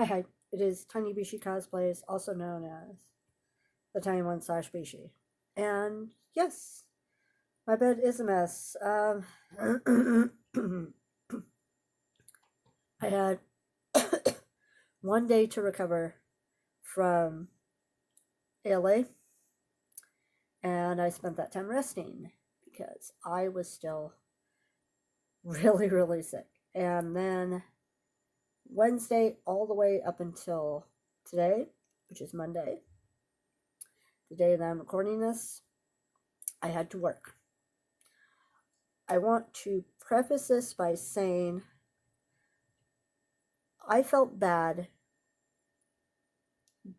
Hi. It is Tiny Bishie Cosplays, also known as the Tiny One / Bishie. And yes, my bed is a mess. I had 1 day to recover from ALA, and I spent that time resting because I was still really, really sick. And then Wednesday, all the way up until today, which is Monday, the day that I'm recording this, I had to work. I want to preface this by saying I felt bad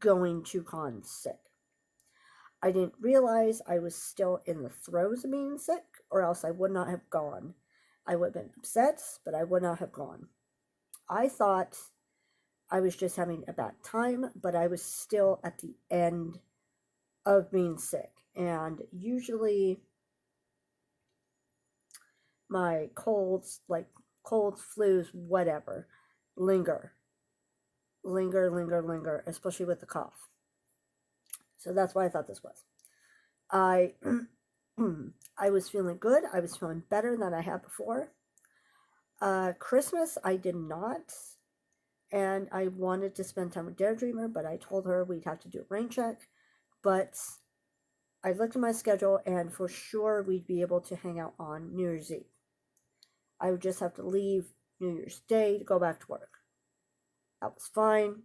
going to con sick. I didn't realize I was still in the throes of being sick, or else I would not have gone. I would have been upset, but I would not have gone. I thought I was just having a bad time, but I was still at the end of being sick. And usually my colds, flus, whatever, linger, especially with the cough. So that's why I thought this was. I I was feeling good. I was feeling better than I had before. Christmas, I did not. And I wanted to spend time with Daredreamer, but I told her we'd have to do a rain check. But I looked at my schedule, and for sure we'd be able to hang out on New Year's Eve. I would just have to leave New Year's Day to go back to work. That was fine.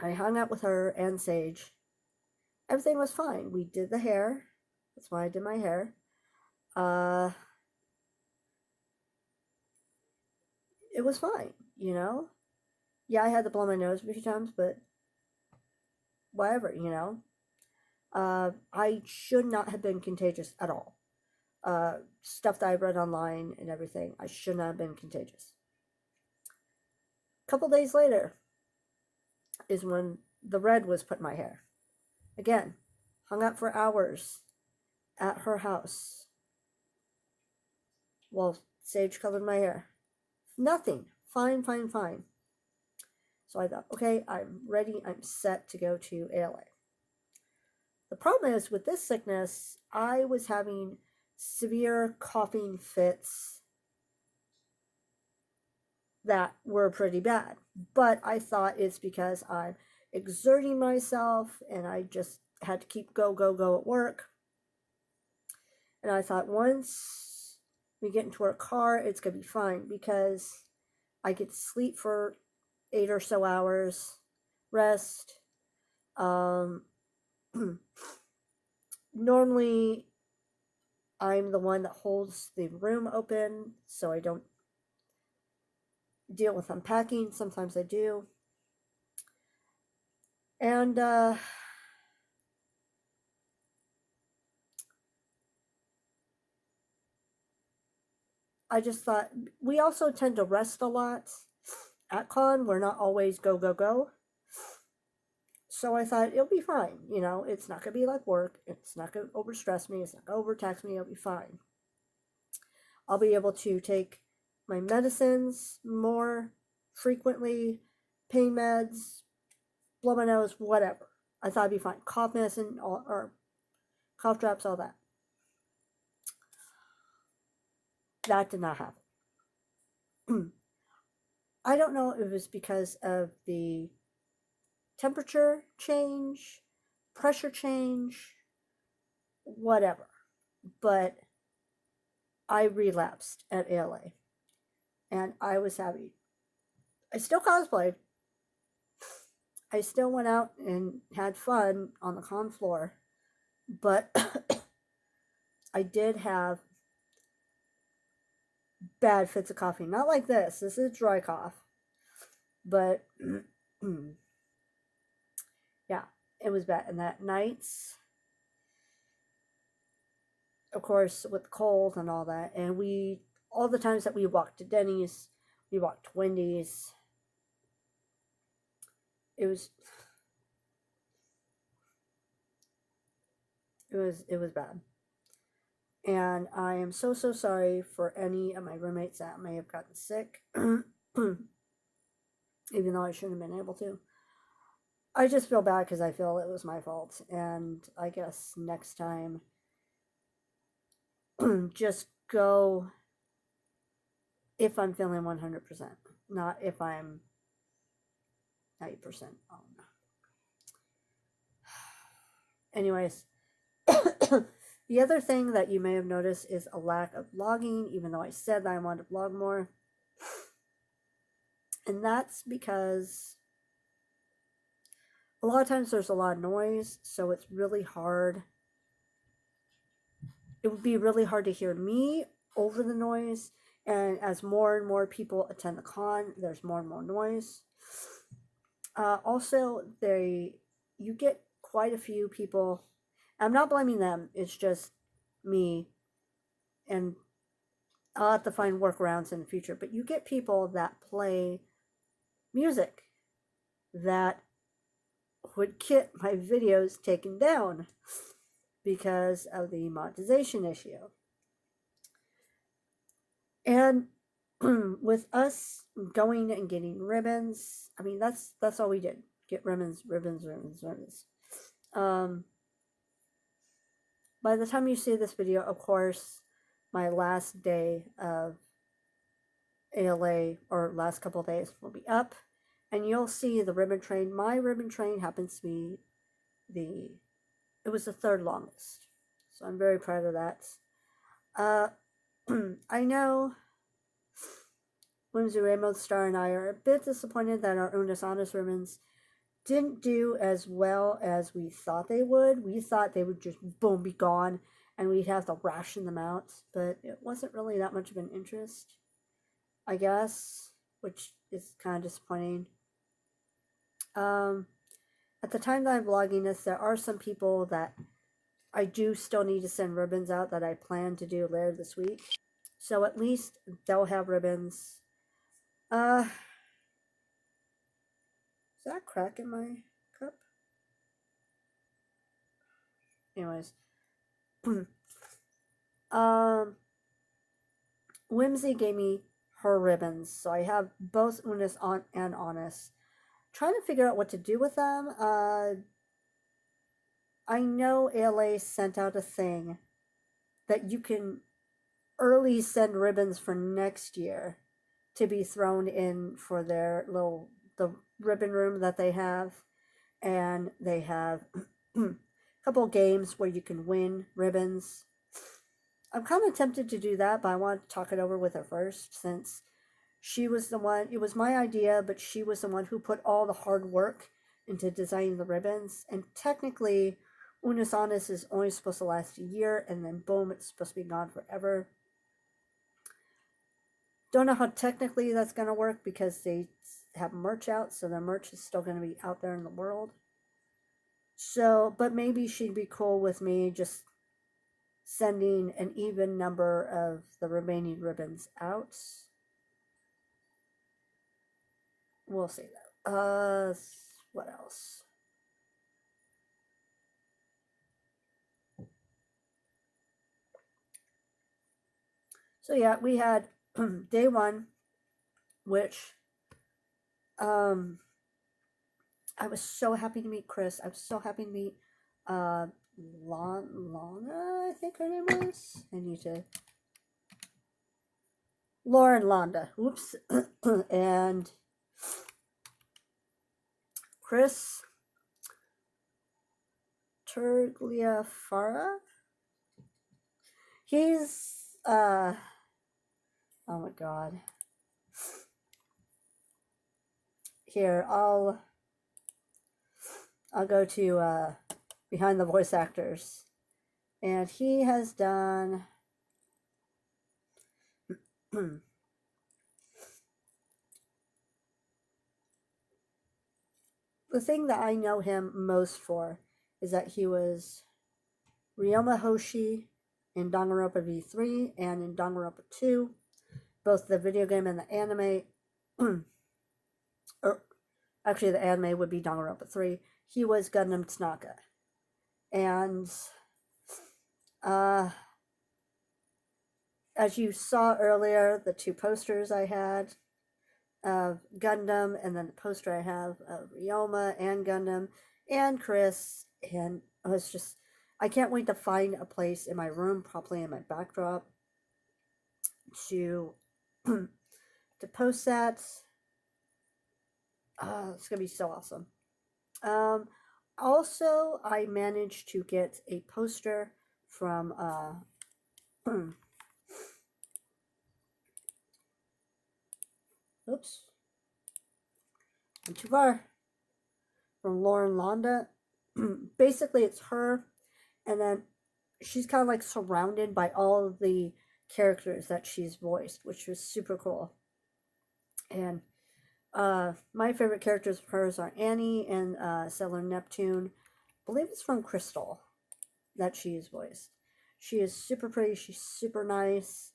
I hung out with her and Sage. Everything was fine. We did the hair. That's why I did my hair. It was fine, you know? Yeah, I had to blow my nose a few times, but whatever, you know? I should not have been contagious at all. Stuff that I read online and everything, I should not have been contagious. A couple days later is when the red was put in my hair. Again, hung out for hours at her house while Sage colored my hair. Nothing. Fine. So I thought, okay, I'm ready. I'm set to go to ALA. The problem is with this sickness, I was having severe coughing fits that were pretty bad. But I thought it's because I'm exerting myself and I just had to keep go at work. And I thought once we get into our car, it's going to be fine because I get to sleep for 8 or so hours, rest. Normally, I'm the one that holds the room open, so I don't deal with unpacking. Sometimes I do. And I just thought, we also tend to rest a lot at con. We're not always go. So I thought it'll be fine. You know, it's not going to be like work. It's not going to overstress me. It's not going to overtax me. It'll be fine. I'll be able to take my medicines more frequently, pain meds, blow my nose, whatever. I thought it'd be fine. Cough medicine, or cough drops, all that. That did not happen. I don't know if it was because of the temperature change, pressure change, whatever. But I relapsed at ALA. And I was happy. I still cosplayed. I still went out and had fun on the con floor. But I did have bad fits of coughing. Not like this. This is dry cough. But yeah, it was bad. And that night, of course, with the cold and all that, and all the times that we walked to Denny's, we walked to Wendy's, it was bad. And I am so sorry for any of my roommates that may have gotten sick. even though I shouldn't have been able to. I just feel bad because I feel it was my fault, and I guess next time, just go if I'm feeling 100%, not if I'm 90%. Oh, no. Anyways, the other thing that you may have noticed is a lack of vlogging, even though I said that I wanted to vlog more. And that's because a lot of times there's a lot of noise, so it's really hard. It would be really hard to hear me over the noise. And as more and more people attend the con, there's more and more noise. Also, you get quite a few people. I'm not blaming them. It's just me, and I'll have to find workarounds in the future. But you get people that play music that would get my videos taken down because of the monetization issue. And with us going and getting ribbons, I mean, that's all we did. Get ribbons. By the time you see this video, of course, my last day of ALA, or last couple of days, will be up, and you'll see the ribbon train. My ribbon train happens to be it was the third longest, so I'm very proud of that. I know Whimsy Rainbow Star and I are a bit disappointed that our Unis Honest ribbons didn't do as well as we thought they would. We thought they would just boom, be gone, and we'd have to ration them out, but it wasn't really that much of an interest, I guess, which is kind of disappointing. At the time that I'm vlogging this, there are some people that I do still need to send ribbons out that I plan to do later this week. So at least they'll have ribbons. Is that a crack in my cup? Anyways. Whimsy gave me her ribbons, so I have both Unis and Honest. Trying to figure out what to do with them. I know ALA sent out a thing that you can early send ribbons for next year to be thrown in for their the ribbon room that they have, and they have a couple games where you can win ribbons. I'm kind of tempted to do that, but I want to talk it over with her first, since she was the one. It was my idea, but she was the one who put all the hard work into designing the ribbons, and technically Unis Honest is only supposed to last a year, and then boom, it's supposed to be gone forever. Don't know how technically that's going to work because they have merch out, so their merch is still going to be out there in the world. So, but maybe she'd be cool with me just sending an even number of the remaining ribbons out. We'll see that. What else? So yeah, we had day one, which I was so happy to meet Chris. I was so happy to meet Lana, I think her name was. I need to. Lauren Londa. Oops. And Chris Tergliafara. He's oh my god. Here, I'll go to behind the voice actors, and he has done the thing that I know him most for is that he was Ryoma Hoshi in Danganronpa V3 and in Danganronpa 2, both the video game and the anime. Or actually, the anime would be Danganronpa 3. He was Gundam Tsunaka. And as you saw earlier, the two posters I had, of Gundam, and then the poster I have of Ryoma and Gundam and Chris, and I was just, I can't wait to find a place in my room, probably in my backdrop, to to post that. It's gonna be so awesome. Um, Also, I managed to get a poster from oops, I'm too far, from Lauren Londa. Basically, it's her, and then she's kind of like surrounded by all of the characters that she's voiced, which was super cool. And my favorite characters of hers are Annie and Sailor Neptune. I believe it's from Crystal that she is voiced. She is super pretty. She's super nice.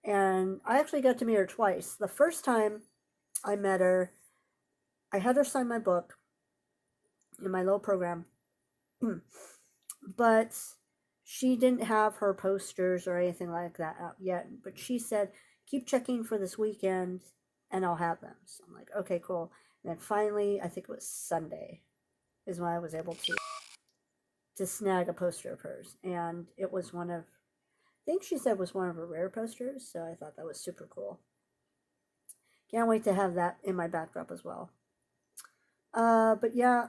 And I actually got to meet her twice. The first time I met her, I had her sign my book in my little program. But she didn't have her posters or anything like that out yet. But she said, keep checking for this weekend and I'll have them. So I'm like, okay, cool. And then finally, I think it was Sunday, is when I was able to snag a poster of hers. And it was one of, I think she said was one of her rare posters. So I thought that was super cool. Can't wait to have that in my backdrop as well. But yeah,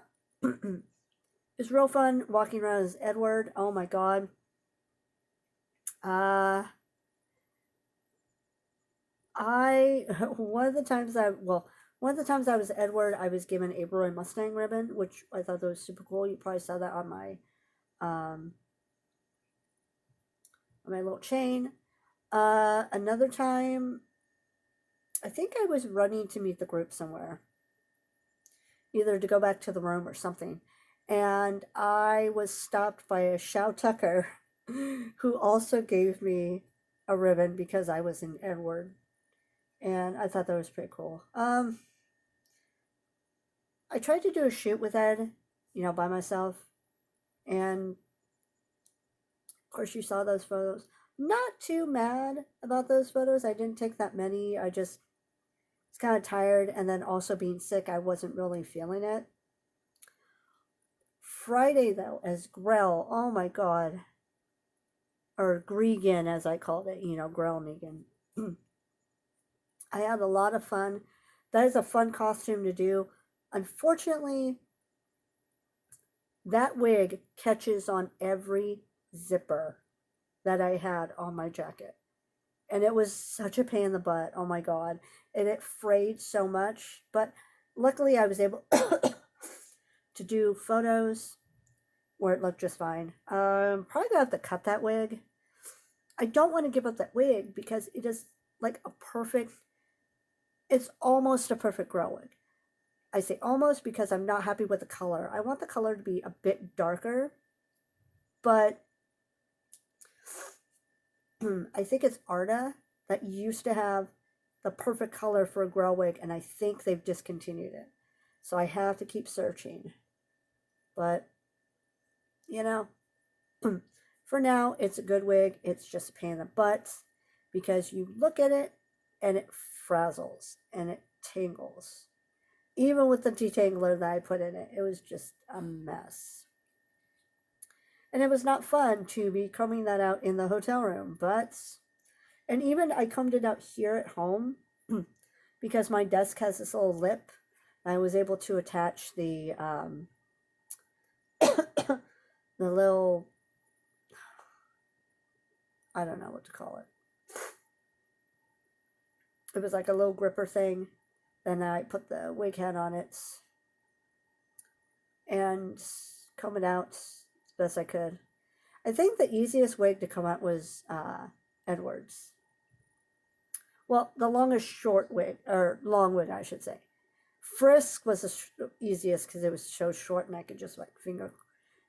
it's real fun walking around as Edward. Oh my god. I one of the times I was Edward, I was given a Roy Mustang ribbon, which I thought that was super cool. You probably saw that on my little chain. Another time, I think I was running to meet the group somewhere, either to go back to the room or something, and I was stopped by a Shao Tucker, who also gave me a ribbon because I was in Edward, and I thought that was pretty cool. I tried to do a shoot with Ed, by myself, and of course you saw those photos. Not too mad about those photos. I didn't take that many. I just was kind of tired, and then also being sick, I wasn't really feeling it. Friday though, as Grell, oh my god, or Gregan as I called it, Grell Negan. I had a lot of fun. That is a fun costume to do. Unfortunately, that wig catches on every zipper that I had on my jacket. And it was such a pain in the butt. Oh my god. And it frayed so much. But luckily, I was able to do photos where it looked just fine. Probably gonna have to cut that wig. I don't want to give up that wig because it is like a perfect, it's almost a perfect Grell wig. I say almost because I'm not happy with the color. I want the color to be a bit darker, but I think it's Arda that used to have the perfect color for a Grell wig, and I think they've discontinued it. So I have to keep searching. But, for now, it's a good wig. It's just a pain in the butt because you look at it and it frazzles and it tangles. Even with the detangler that I put in it, it was just a mess. And it was not fun to be combing that out in the hotel room, and even I combed it out here at home because my desk has this little lip. I was able to attach the the little, I don't know what to call it. It was like a little gripper thing. Then I put the wig head on it and comb it out as best I could. I think the easiest wig to come out was Edward's. Well, the longest short wig, or long wig, I should say. Frisk was the easiest because it was so short and I could just like finger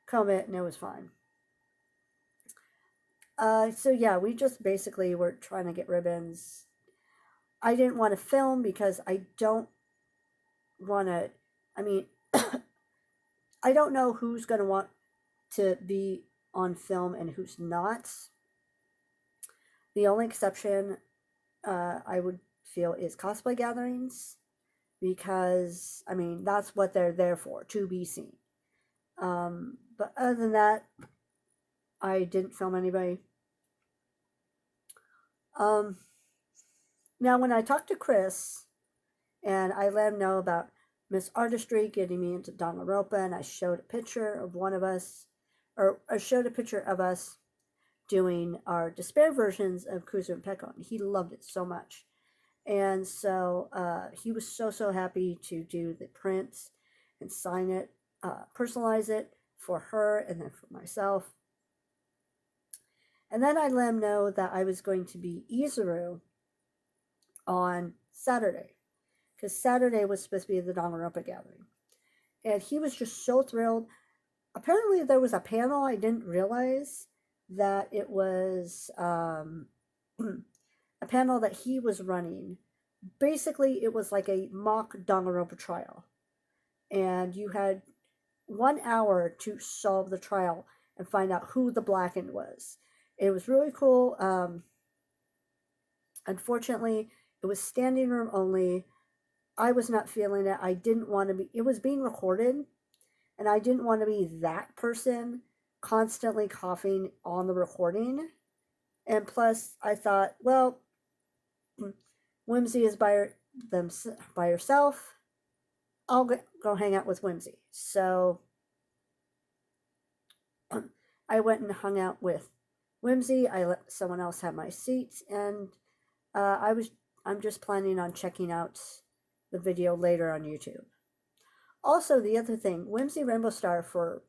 comb it and it was fine. So yeah, we just basically were trying to get ribbons. I didn't want to film because I don't want to, I mean, I don't know who's going to want to be on film and who's not. The only exception I would feel is cosplay gatherings. because, I mean, that's what they're there for, to be seen. But other than that, I didn't film anybody. Now, when I talked to Chris and I let him know about Miss Artistry getting me into Danganronpa, and I showed a picture of one of us, or I showed a picture of us doing our despair versions of Kuzu and Peko, and he loved it so much. And so he was so happy to do the prints and sign it, personalize it for her and then for myself. And then I let him know that I was going to be Izuru on Saturday, because Saturday was supposed to be the Danganronpa gathering. And he was just so thrilled. Apparently there was a panel. I didn't realize that it was a panel that he was running. Basically, it was like a mock Danganronpa trial. And you had 1 hour to solve the trial and find out who the Blackened was. It was really cool. Unfortunately, it was standing room only. I was not feeling it. I didn't want to be, it was being recorded, and I didn't want to be that person constantly coughing on the recording. And plus, I thought, well, Whimsy is by herself. I'll go hang out with Whimsy. So I went and hung out with Whimsy. I let someone else have my seats, and I'm just planning on checking out the video later on YouTube. Also, the other thing, Whimsy Rainbow Star for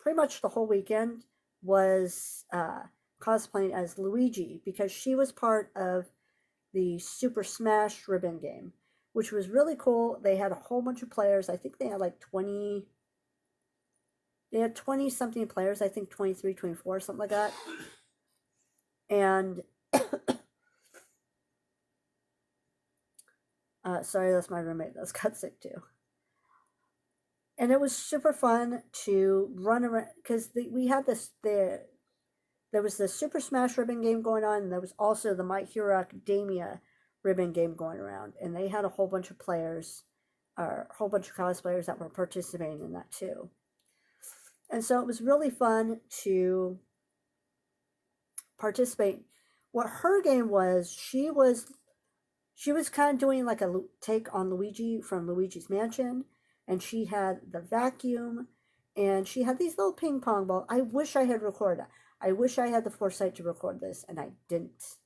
pretty much the whole weekend was cosplaying as Luigi, because she was part of the Super Smash Ribbon game, which was really cool. They had a whole bunch of players. I think they had like 20 something players. I think 23, 24, something like that. And sorry, that's my roommate that's got sick too. And it was super fun to run around, because we had there was the Super Smash Ribbon game going on, and there was also the My Hero Academia ribbon game going around, and they had a whole bunch of players, or a whole bunch of cosplayers that were participating in that too. And so it was really fun to participate. What her game was, she was kind of doing like a take on Luigi from Luigi's Mansion, and she had the vacuum, and she had these little ping pong balls. I wish I had recorded that. I wish I had the foresight to record this, and I didn't.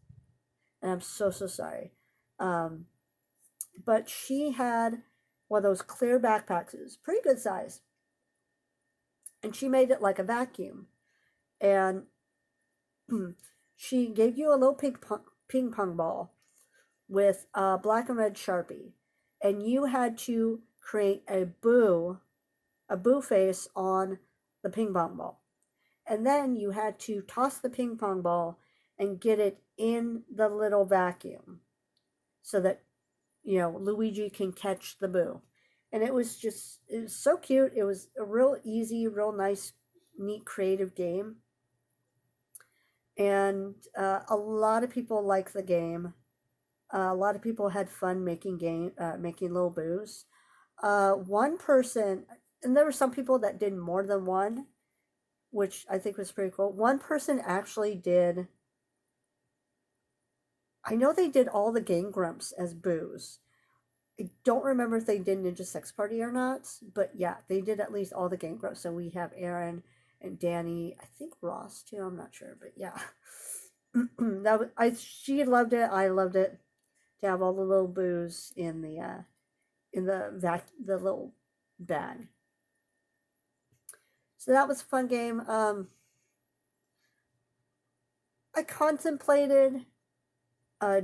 And I'm so sorry. But she had one of those clear backpacks. It was pretty good size. And she made it like a vacuum. And she gave you a little ping pong ball with a black and red Sharpie. And you had to create a boo face on the ping pong ball. And then you had to toss the ping pong ball and get it in the little vacuum so that, you know, Luigi can catch the boo. And it was so cute. It was a real easy, real nice, neat, creative game. And a lot of people liked the game. A lot of people had fun making little boos. One person, and there were some people that did more than one, which I think was pretty cool. One person actually did, I know they did all the Game Grumps as boos. I don't remember if they did Ninja Sex Party or not, but yeah, they did at least all the Game Grumps. So we have Aaron and Danny, I think Ross too, I'm not sure, but yeah. She loved it, I loved it, to have all the little boos in the little bag. So that was a fun game. I contemplated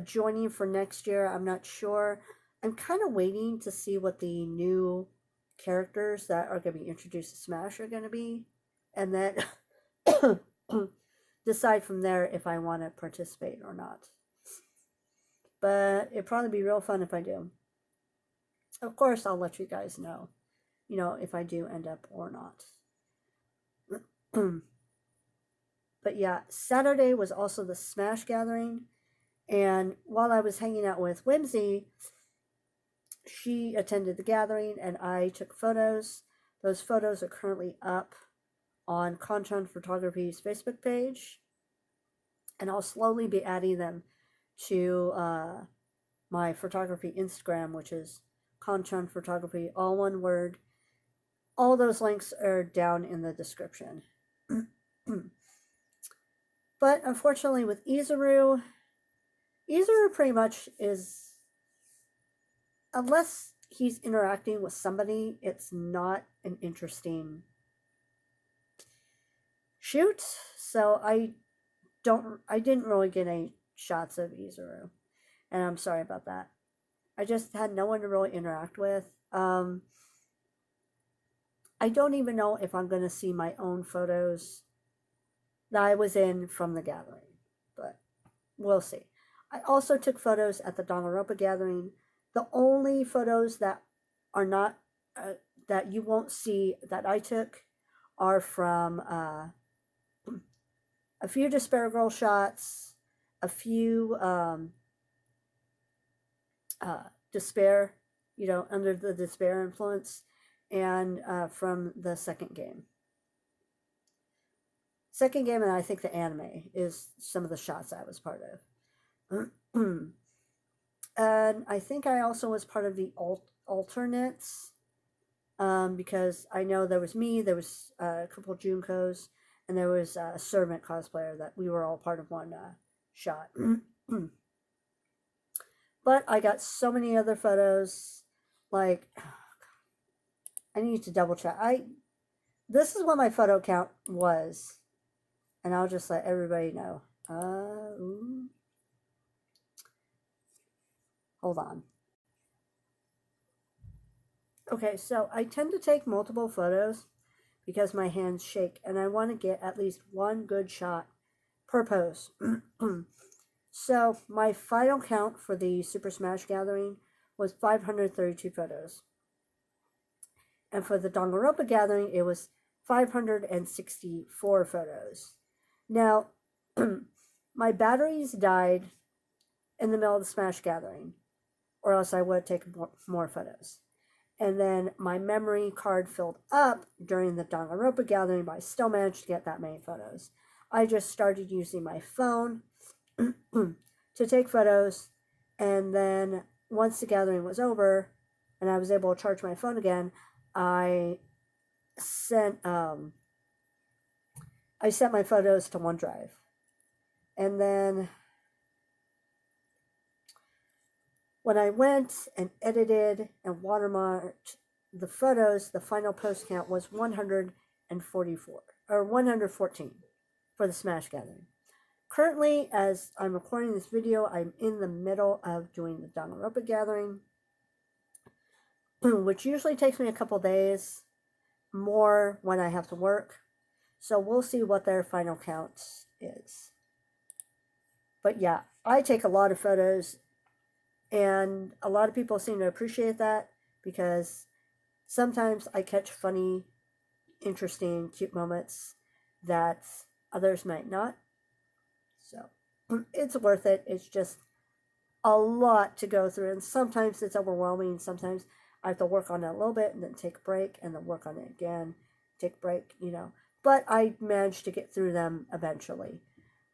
joining for next year. I'm not sure. I'm kind of waiting to see what the new characters that are going to be introduced to Smash are going to be, and then decide from there if I want to participate or not. But it'd probably be real fun if I do. Of course, I'll let you guys know, you know, if I do end up or not. But yeah, Saturday was also the Smash gathering, and while I was hanging out with Whimsy, she attended the gathering and I took photos. Those photos are currently up on Conchan Photography's Facebook page, and I'll slowly be adding them to my photography Instagram, which is Conchan Photography, all one word. All those links are down in the description. But unfortunately with Izuru pretty much is, unless he's interacting with somebody, it's not an interesting shoot. So I didn't really get any shots of Izuru, and I'm sorry about that. I just had no one to really interact with. I don't even know if I'm going to see my own photos that I was in from the gathering, but we'll see. I also took photos at the Danganronpa gathering. The only photos that are not, that you won't see that I took are from a few Despair Girl shots, a few Despair, under the Despair influence, and from the second game. Second game, and I think the anime is some of the shots I was part of. And I think I also was part of the alternates, because I know there was me, there was a couple Junkos, and there was a servant cosplayer that we were all part of one shot. But I got so many other photos. Like, I need to double check. This is what my photo count was, and I'll just let everybody know. Hold on. Okay, so I tend to take multiple photos because my hands shake, and I want to get at least one good shot per pose. So my final count for the Super Smash Gathering was 532 photos. And for the Danganronpa Gathering, it was 564 photos. Now, my batteries died in the middle of the Smash Gathering, or else I would have taken more photos. And then my memory card filled up during the Danganronpa Gathering, but I still managed to get that many photos. I just started using my phone to take photos, and then once the gathering was over and I was able to charge my phone again, I sent my photos to OneDrive. And then when I went and edited and watermarked the photos, the final post count was 144 or 114 for the Smash Gathering. Currently, as I'm recording this video, I'm in the middle of doing the Danganronpa Gathering, which usually takes me a couple days, more when I have to work. So we'll see what their final count is. But yeah, I take a lot of photos, and a lot of people seem to appreciate that, because sometimes I catch funny, interesting, cute moments that others might not. So it's worth it. It's just a lot to go through, and sometimes it's overwhelming. Sometimes I have to work on it a little bit and then take a break and then work on it again, take a break, But I managed to get through them eventually.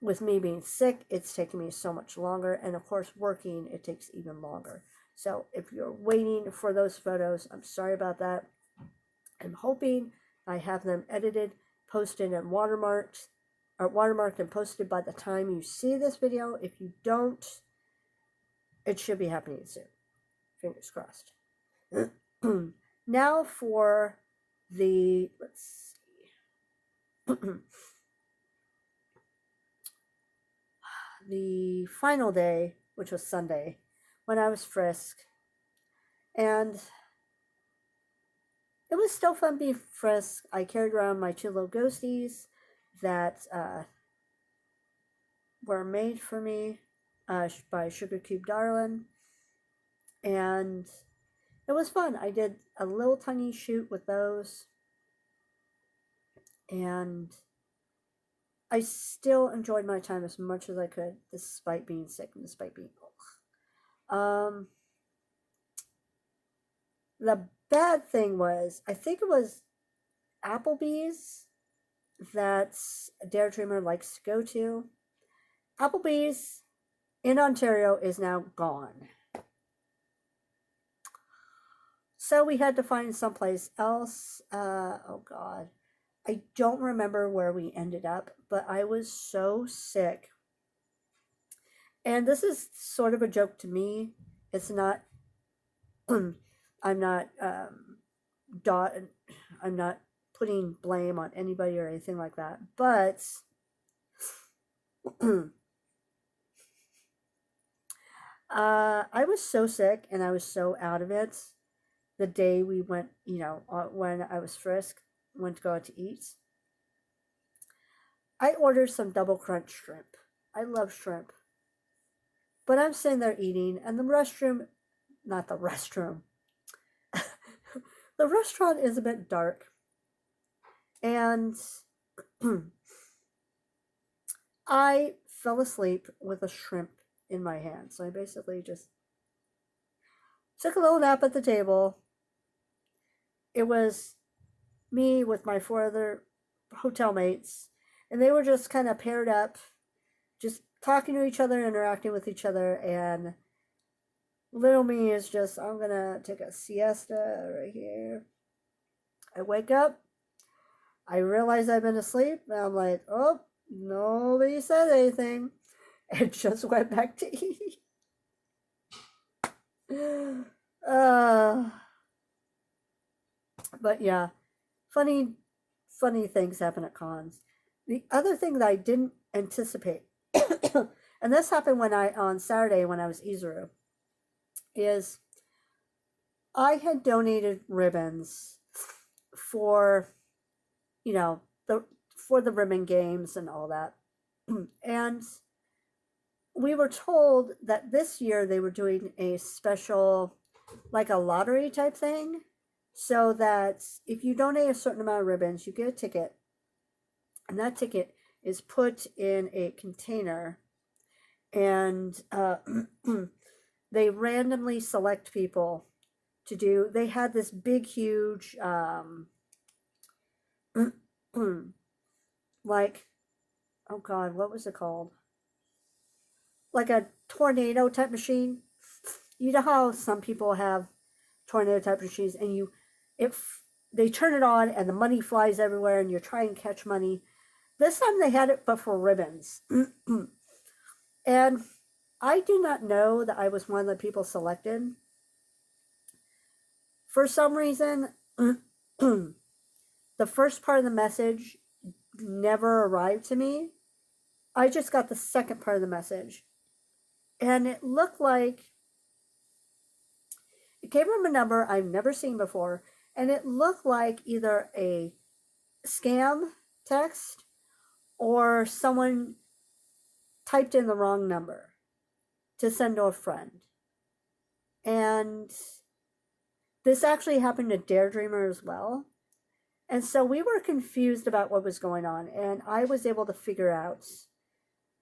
With me being sick, it's taken me so much longer, and of course working, it takes even longer. So if you're waiting for those photos, I'm sorry about that. I'm hoping I have them edited, posted, and watermarked and posted by the time you see this video. If you don't, it should be happening soon. Fingers crossed. Now for the, let's see, the final day, which was Sunday, when I was Frisk. And it was still fun being Frisk. I carried around my two little ghosties that were made for me by Sugar Cube Darlin', and it was fun. I did a little tiny shoot with those, and I still enjoyed my time as much as I could, despite being sick and despite being ill. The bad thing was, I think it was Applebee's that Dare Dreamer likes to go to. Applebee's in Ontario is now gone. So we had to find someplace else. Oh God. I don't remember where we ended up, but I was so sick. And this is sort of a joke to me. It's not, I'm not, I'm not putting blame on anybody or anything like that. But I was so sick and I was so out of it the day we went, when I was frisked, went to go out to eat. I ordered some double crunch shrimp. I love shrimp. But I'm sitting there eating, and not the restroom, the restaurant is a bit dark. And I fell asleep with a shrimp in my hand. So I basically just took a little nap at the table. It was me with my 4 other hotel mates, and they were just kind of paired up, just talking to each other, interacting with each other, and little me is just, I'm gonna take a siesta right here. I wake up, I realize I've been asleep, and I'm like, oh, nobody said anything. And just went back to eat. But yeah, funny things happen at cons. The other thing that I didn't anticipate, and this happened on Saturday when I was Izuru, is I had donated ribbons for, for the ribbon games and all that. And we were told that this year they were doing a special, like a lottery type thing, so that if you donate a certain amount of ribbons, you get a ticket, and that ticket is put in a container, and they randomly select people to do. They had this big, huge, like, oh God, what was it called? Like a tornado type machine. You know how some people have tornado type machines, and if they turn it on and the money flies everywhere and you're trying to catch money. This time they had it, but for ribbons. And I do not know that I was one of the people selected. For some reason, the first part of the message never arrived to me. I just got the second part of the message. And it looked like it came from a number I've never seen before, and it looked like either a scam text or someone typed in the wrong number to send to a friend. And this actually happened to Dare Dreamer as well. And so we were confused about what was going on, and I was able to figure out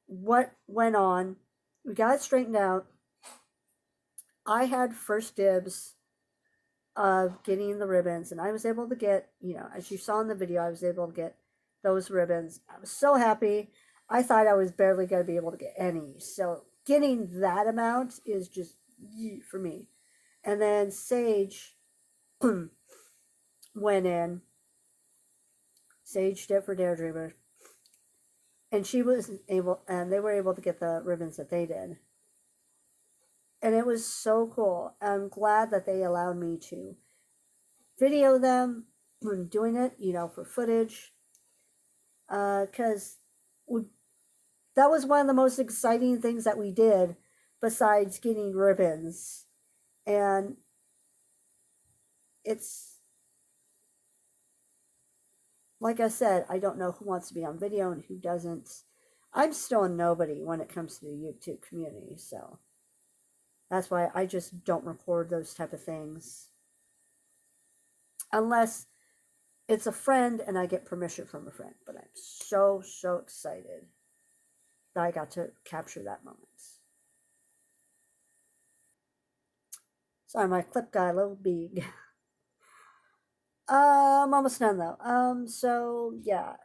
what went on. We got it straightened out. I had first dibs of getting the ribbons, and I was able to get, as you saw in the video, I was able to get those ribbons. I was so happy. I thought I was barely going to be able to get any. So getting that amount is just for me. And then Sage went in. Sage did for Dare Dreamer. And they were able to get the ribbons that they did. And it was so cool. I'm glad that they allowed me to video them when doing it, for footage. Because that was one of the most exciting things that we did besides getting ribbons. And it's, like I said, I don't know who wants to be on video and who doesn't. I'm still a nobody when it comes to the YouTube community, so that's why I just don't record those type of things. Unless it's a friend and I get permission from a friend. But I'm so, so excited that I got to capture that moment. Sorry, my clip got a little big. Almost done though. So yeah,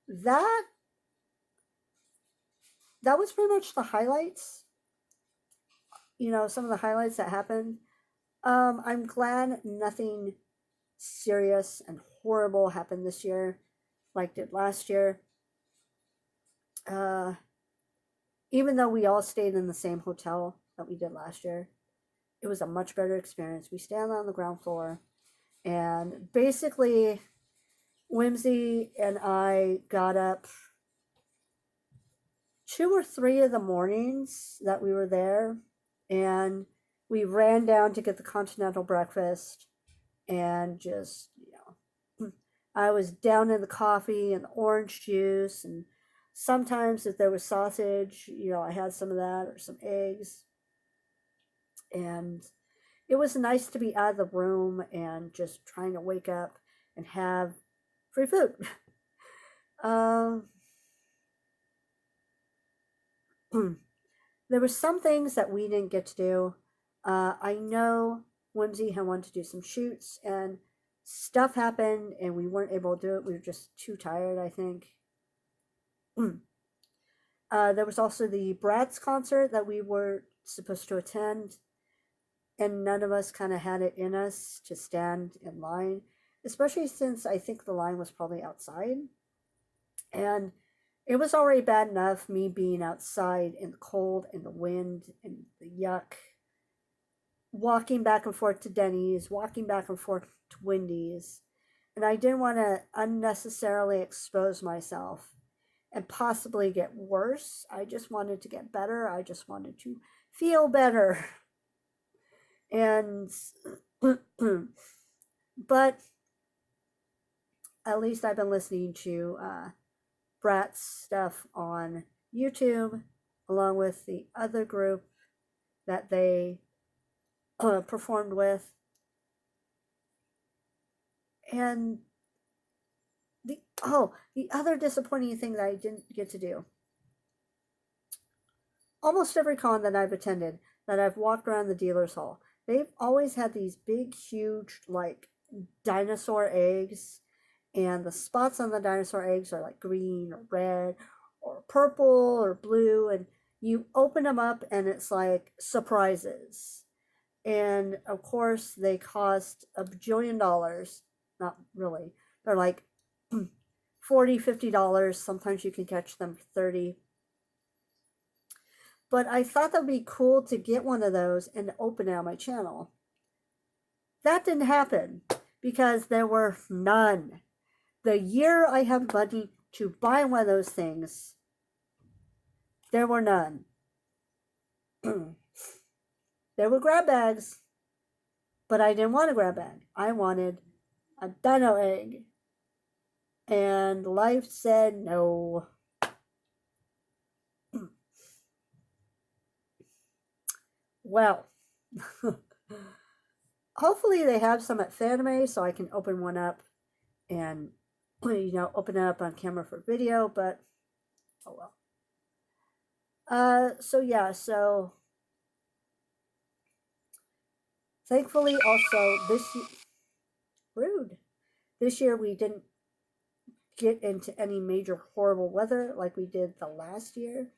that that was pretty much the highlights. Some of the highlights that happened. I'm glad nothing serious and horrible happened this year like did last year. Uh, Even though we all stayed in the same hotel that we did last year, it was a much better experience. We stayed on the ground floor, and basically, Whimsy and I got up 2 or 3 of the mornings that we were there, and we ran down to get the continental breakfast, and just I was down in the coffee and orange juice, and sometimes if there was sausage, I had some of that or some eggs, and it was nice to be out of the room and just trying to wake up and have free food. um, there were some things that we didn't get to do. I know Whimsy had wanted to do some shoots, and stuff happened, and we weren't able to do it. We were just too tired, I think. There was also the Bratz concert that we were supposed to attend, and none of us kind of had it in us to stand in line, especially since I think the line was probably outside. And it was already bad enough me being outside in the cold and the wind and the yuck, walking back and forth to Denny's, walking back and forth to Wendy's. And I didn't want to unnecessarily expose myself and possibly get worse. I just wanted to get better. I just wanted to feel better. And, but at least I've been listening to Brat's stuff on YouTube, along with the other group that they performed with. And the other disappointing thing that I didn't get to do. Almost every con that I've attended, that I've walked around the dealer's hall, they've always had these big, huge, like dinosaur eggs, and the spots on the dinosaur eggs are like green or red or purple or blue, and you open them up and it's like surprises. And of course, they cost a bajillion dollars. Not really. They're like $40, $50. Sometimes you can catch them for 30. But I thought that'd be cool to get one of those and open it on my channel. That didn't happen because there were none. The year I have money to buy one of those things, there were none. There were grab bags, but I didn't want a grab bag. I wanted a dino egg. And life said no. Well, hopefully they have some at Fanime so I can open one up and open it up on camera for video, but oh well. So thankfully also rude. This year we didn't get into any major horrible weather like we did the last year.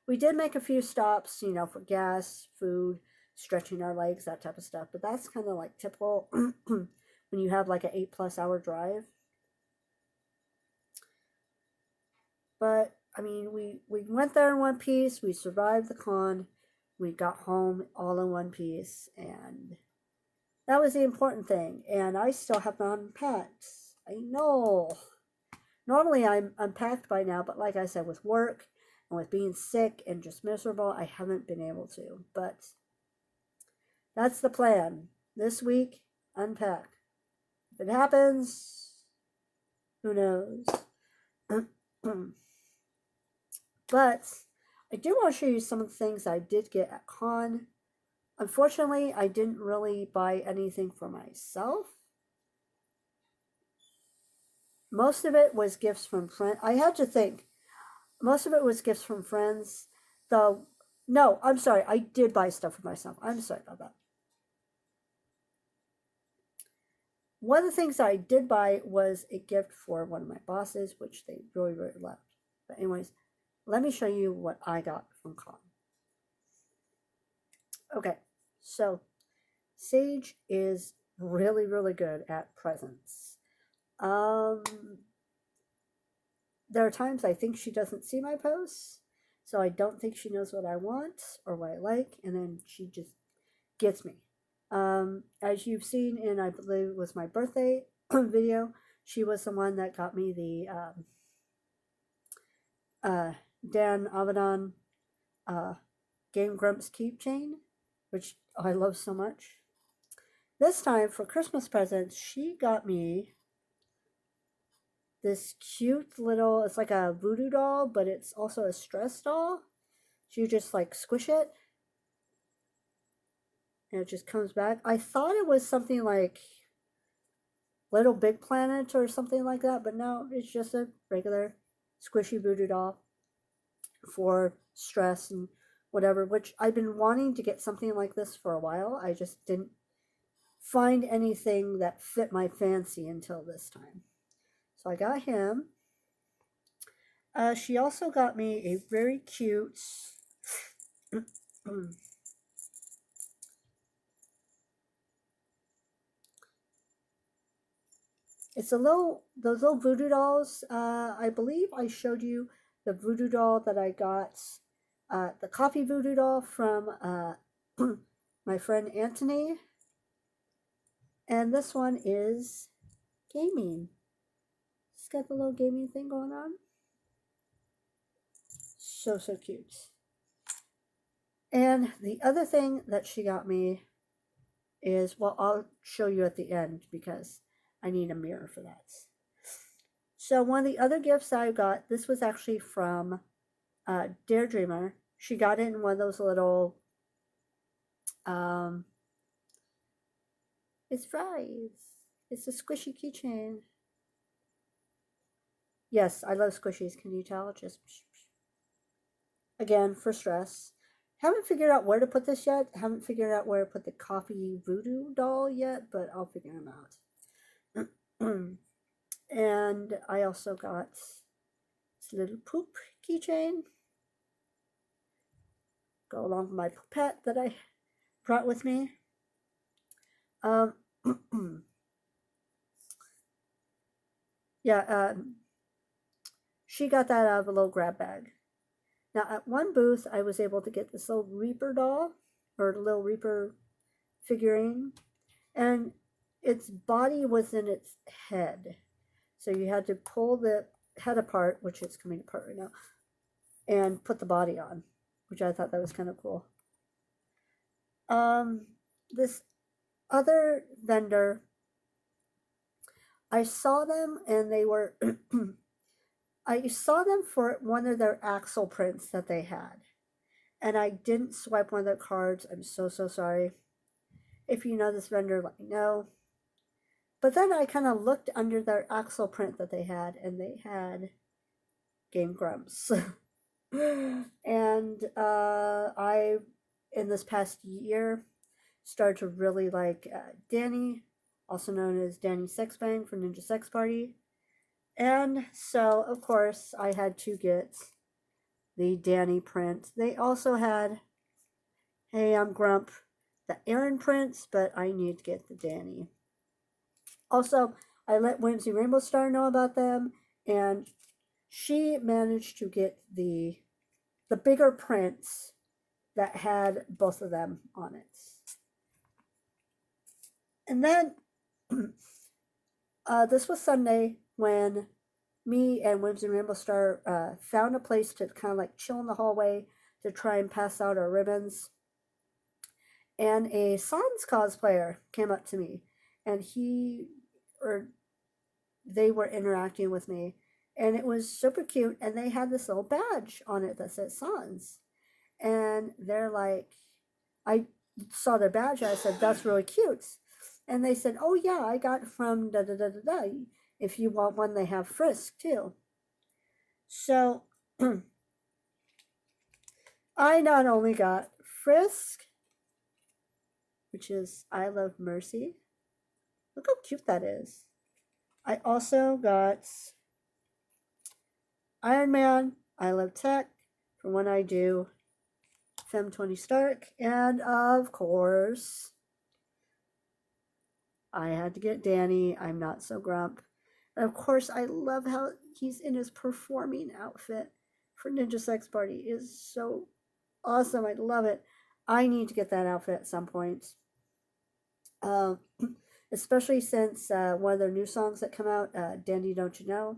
We did make a few stops, for gas, food, stretching our legs, that type of stuff, but that's kind of like typical when you have like an 8+ hour drive. But I mean, we went there in one piece, we survived the con, we got home all in one piece, and that was the important thing. And I still have not unpacked. I know. Normally I'm unpacked by now, but like I said, with work and with being sick and just miserable, I haven't been able to. But that's the plan. This week, unpack. If it happens, who knows? But I do want to show you some of the things I did get at con. Unfortunately, I didn't really buy anything for myself. Most of it was gifts from friends. I had to think. Most of it was gifts from friends. No, I'm sorry. I did buy stuff for myself. I'm sorry about that. One of the things I did buy was a gift for one of my bosses, which they really, really loved. But anyways, let me show you what I got from con. Okay, so Sage is really, really good at presents. There are times I think she doesn't see my posts, so I don't think she knows what I want or what I like, and then she just gets me. As you've seen in, I believe it was my birthday video, she was the one that got me the Dan Avedon Game Grumps keychain, which I love so much. This time for Christmas presents, she got me this cute little, it's like a voodoo doll, but it's also a stress doll. So you just like squish it and it just comes back. I thought it was something like Little Big Planet or something like that, but no, it's just a regular squishy voodoo doll for stress and whatever, which I've been wanting to get something like this for a while. I just didn't find anything that fit my fancy until this time. So I got him. She also got me a very cute it's those little voodoo dolls. I believe I showed you the voodoo doll that I got, the coffee voodoo doll from my friend Anthony. And this one is gaming. It's got the little gaming thing going on. So, so cute. And the other thing that she got me is, well, I'll show you at the end because I need a mirror for that. So one of the other gifts I got, this was actually from Daredreamer. She got it in one of those little, it's fries. It's a squishy keychain. Yes, I love squishies. Can you tell? Just again for stress. Haven't figured out where to put this yet. Haven't figured out where to put the coffee voodoo doll yet, but I'll figure them out. And I also got this little poop keychain. Go along with my poopette that I brought with me. Yeah, she got that out of a little grab bag. Now, at one booth, I was able to get this little Reaper doll, or little Reaper figurine, and its body was in its head. So you had to pull the head apart, which is coming apart right now, and put the body on, which I thought that was kind of cool. This other vendor, I saw them and they were I saw them for one of their axle prints that they had, and I didn't swipe one of their cards. I'm so, so sorry. If you know this vendor, let me know. But then I kind of looked under their axle print that they had, and they had Game Grumps. And I, in this past year, started to really like Danny, also known as Danny Sexbang from Ninja Sex Party. And so, of course, I had to get the Danny print. They also had, hey, I'm Grump, the Aaron prints, but I need to get the Danny. Also, I let Whimsy Rainbow Star know about them, and she managed to get the bigger prints that had both of them on it. And then this was Sunday when me and Whimsy Rainbow Star found a place to kind of like chill in the hallway to try and pass out our ribbons. And a Sans cosplayer came up to me, and they were interacting with me, and it was super cute. And they had this little badge on it that said Sans, and they're like, I saw their badge, and I said, "That's really cute." And they said, "Oh yeah, I got it from da da da da da. If you want one, they have Frisk too." So I not only got Frisk, which is I Love Mercy, Look how cute that is. I also got Iron Man, I Love Tech, for when I do Femme 20 Stark. And of course, I had to get Danny, I'm Not So Grump. And of course, I love how he's in his performing outfit for Ninja Sex Party. It is so awesome. I love it. I need to get that outfit at some point. Especially since one of their new songs that come out, Dandy Don't You Know?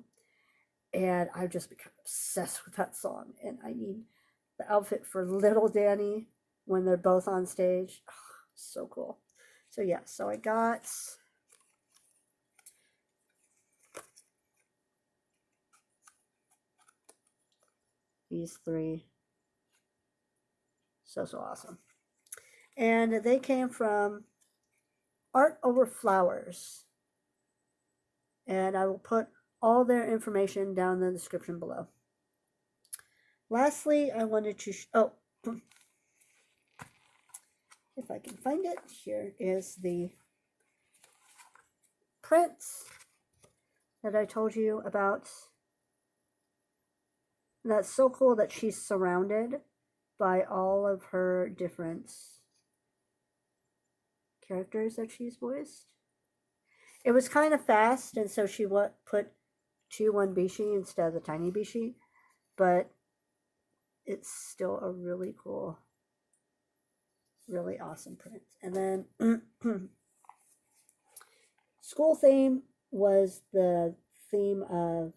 And I've just become obsessed with that song. And I need the outfit for little Danny when they're both on stage. Oh, so cool. So yeah, so I got these three. So awesome. And they came from Art Over Flowers. And I will put all their information down in the description below. Lastly, I wanted to if I can find it, here is the print that I told you about. And that's so cool that she's surrounded by all of her different characters that she's voiced. It was kind of fast, and so she put 2-1 Bishie instead of the tiny Bishie, but it's still a really cool, really awesome print. And then school theme was the theme of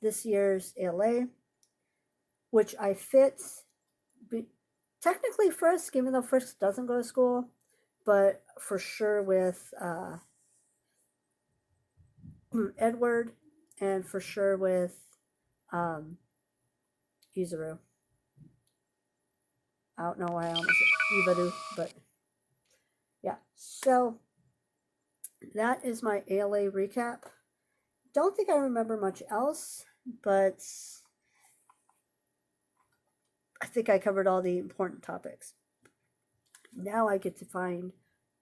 this year's ALA, which I fit technically Frisk, even though Frisk doesn't go to school, but for sure with Edward, and for sure with Yuzuru. I don't know why I almost said Ivadu, but yeah. So that is my ALA recap. Don't think I remember much else, but I think I covered all the important topics. Now I get to find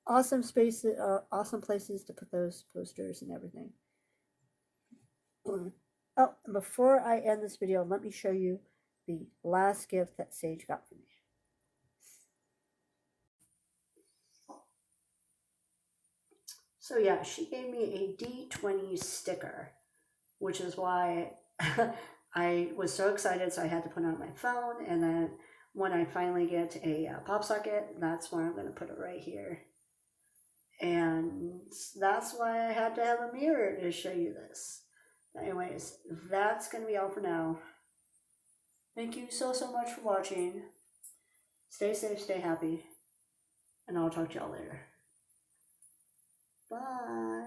awesome spaces, awesome places to put those posters and everything. Oh, and before I end this video, let me show you the last gift that Sage got for me. So yeah, she gave me a D20 sticker, which is why I was so excited, so I had to put it on my phone. And then when I finally get a pop socket, that's where I'm going to put it right here. And that's why I had to have a mirror to show you this. But anyways, that's going to be all for now. Thank you so much for watching. Stay safe, stay happy, and I'll talk to y'all later. Bye.